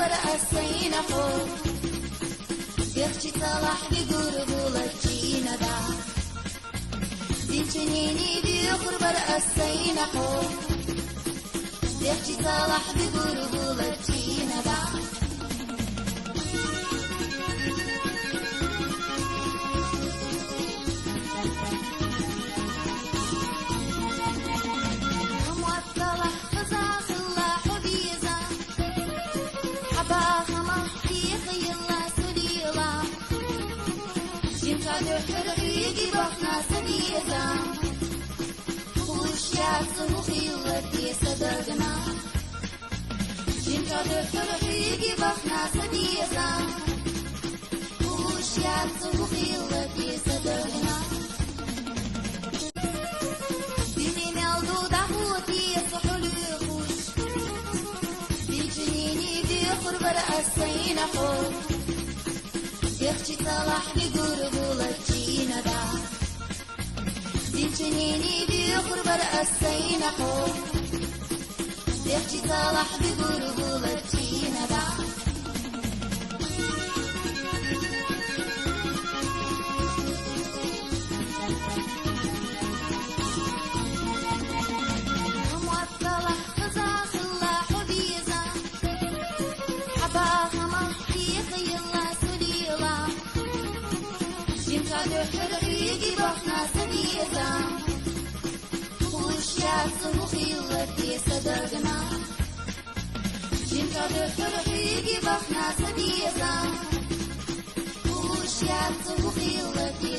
برأسينا حب بيخشي صلاح بقربولة جينا دا دين شنيني بيخر برأسينا حب بيخشي صلاح بقربولة جينا دا حرقي بحنا سديزا وشيات وخيلتي صدقنا جنتا حرقي بحنا سديزا وشيات وخيلتي صدقنا ديني مالدو دعوتي صحولي خوش بيجنيني بيخر برأسينا حب يخشي صلاح بقربولة جينا دا دين شنيني بيخر برأسينا حب يخشي صلاح بقربولة جينا دا حرقي بحنا سديزا وشيات وخيلتي صدقنا جنتا حرقي بحنا سديزا وشيات وخيلتي